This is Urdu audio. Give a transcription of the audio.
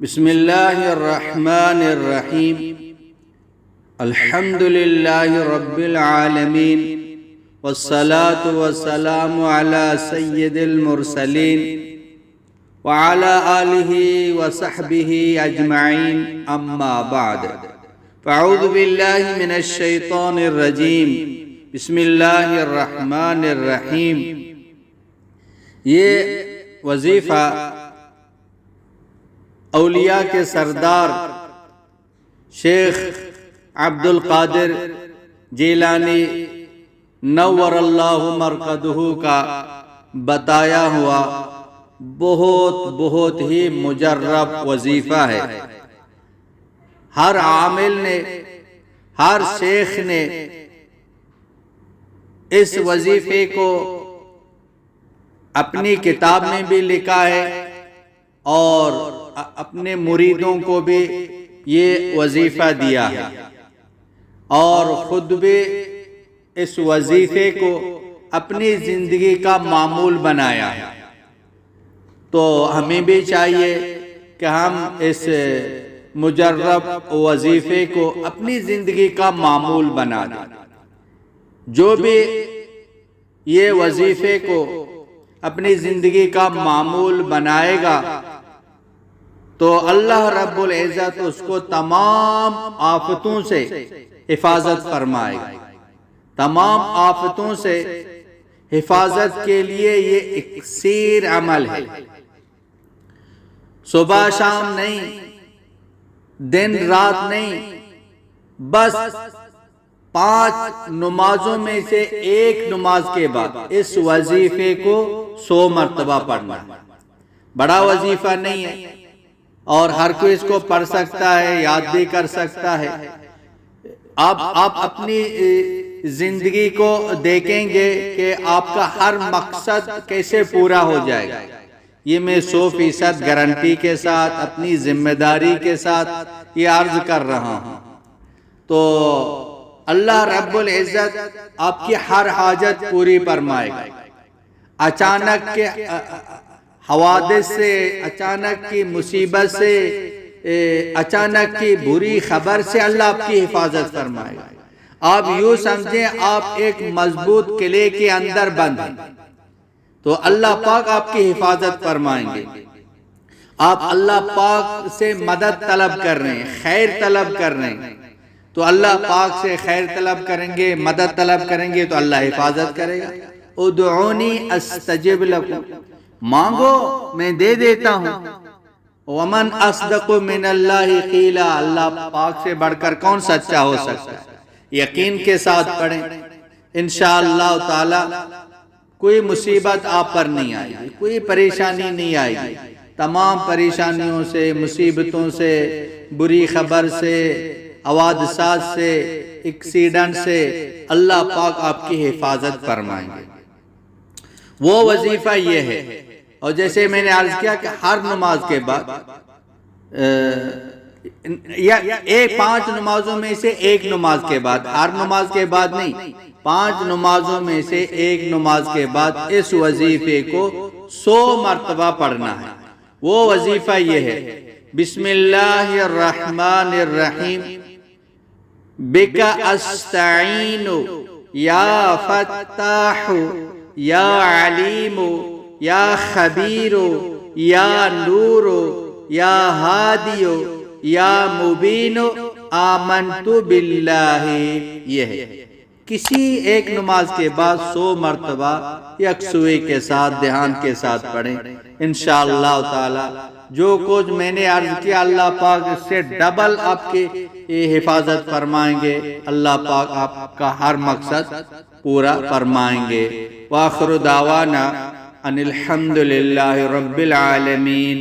بسم اللہ الرحمن الرحیم الحمد للہ رب العالمین والصلاة والسلام علی سید المرسلین وعلی آلہ وصحبہ اجمعین اما بعد فاعوذ باللہ من الشیطان الرجیم بسم اللہ الرحمن الرحیم۔ یہ وظیفہ اولیاء کے سردار شیخ عبد القادر جیلانی نور اللہ مرقدہ کا بتایا ہوا بہت ہی مجرب وظیفہ ہے۔ ہر عامل نے، ہر شیخ نے اس وظیفے کو اپنی کتاب میں بھی لکھا ہے اور اپنے مریدوں کو بھی یہ وظیفہ دیا ہے، اور خود بھی اس وظیفے کو اپنی زندگی کا معمول بنایا ہے۔ تو ہمیں بھی چاہیے کہ ہم اس مجرب وظیفے کو اپنی زندگی کا معمول بنا دیں۔ جو بھی یہ وظیفے کو اپنی زندگی کا معمول بنائے گا تو اللہ رب العزت اس کو تمام آفتوں سے حفاظت فرمائے گا۔ تمام آفتوں سے حفاظت کے لیے یہ اکسیر عمل ہے۔ صبح شام نہیں، دن رات نہیں، بس 5 نمازوں میں سے ایک نماز کے بعد اس وظیفے کو 100 مرتبہ پڑھنا۔ بڑا وظیفہ نہیں ہے اور ہر کوئی اس کو پڑھ سکتا ہے، یاد بھی کر سکتا ہے۔ آپ اپنی زندگی کو دیکھیں گے کہ آپ کا ہر مقصد کیسے پورا ہو جائے گا۔ یہ میں 100% گارنٹی کے ساتھ، اپنی ذمہ داری کے ساتھ یہ عرض کر رہا ہوں۔ تو اللہ رب العزت آپ کی ہر حاجت پوری فرمائے گا۔ اچانک کے حوادث سے، اچانک کی مصیبت سے، اچانک کی بری خبر سے اللہ آپ کی حفاظت فرمائے گا۔ آپ یوں سمجھیں آپ ایک مضبوط قلعے کے اندر بند ہیں، تو اللہ پاک آپ کی حفاظت فرمائیں گے۔ آپ اللہ پاک سے مدد طلب کر رہے ہیں، خیر طلب کر رہے ہیں، تو اللہ پاک سے خیر طلب کریں گے، مدد طلب کریں گے تو اللہ حفاظت کرے گا۔ ادعونی استجب لکم، مانگو میں دے دیتا ہوں۔ ومن اصدق من اللہ قیلا، اللہ پاک سے بڑھ کر کون سچا ہو سکتا ہے؟ یقین کے ساتھ پڑھیں، انشاءاللہ تعالی کوئی مصیبت آپ پر نہیں آئے گی، کوئی پریشانی نہیں آئے گی۔ تمام پریشانیوں سے، مصیبتوں سے، بری خبر سے، حوادثات سے، ایکسیڈنٹ سے اللہ پاک آپ کی حفاظت فرمائیں گے۔ وہ وظیفہ یہ ہے، اور جیسے میں نے عرض کیا کہ ہر نماز کے بعد یا 5 نمازوں میں سے ایک نماز کے بعد، ہر نماز کے بعد نہیں، 5 نمازوں میں سے ایک نماز کے بعد اس وظیفے کو 100 مرتبہ پڑھنا ہے۔ وہ وظیفہ یہ ہے: بسم اللہ الرحمن الرحیم بک استعین یا فتاح یا علیم یا خبیر یا نور یا ہادی یا مبین آمنت باللہ۔ یہ ہے، کسی ایک نماز کے بعد 100 مرتبہ یکسوئی کے ساتھ، دھیان کے ساتھ پڑھیں۔ انشاءاللہ تعالی جو کچھ میں نے عرض کیا اللہ پاک اس سے ڈبل آپ کی حفاظت فرمائیں گے، اللہ پاک آپ کا ہر مقصد پورا فرمائیں گے۔ وآخر دعوانا ان الحمد للہ رب العالمین۔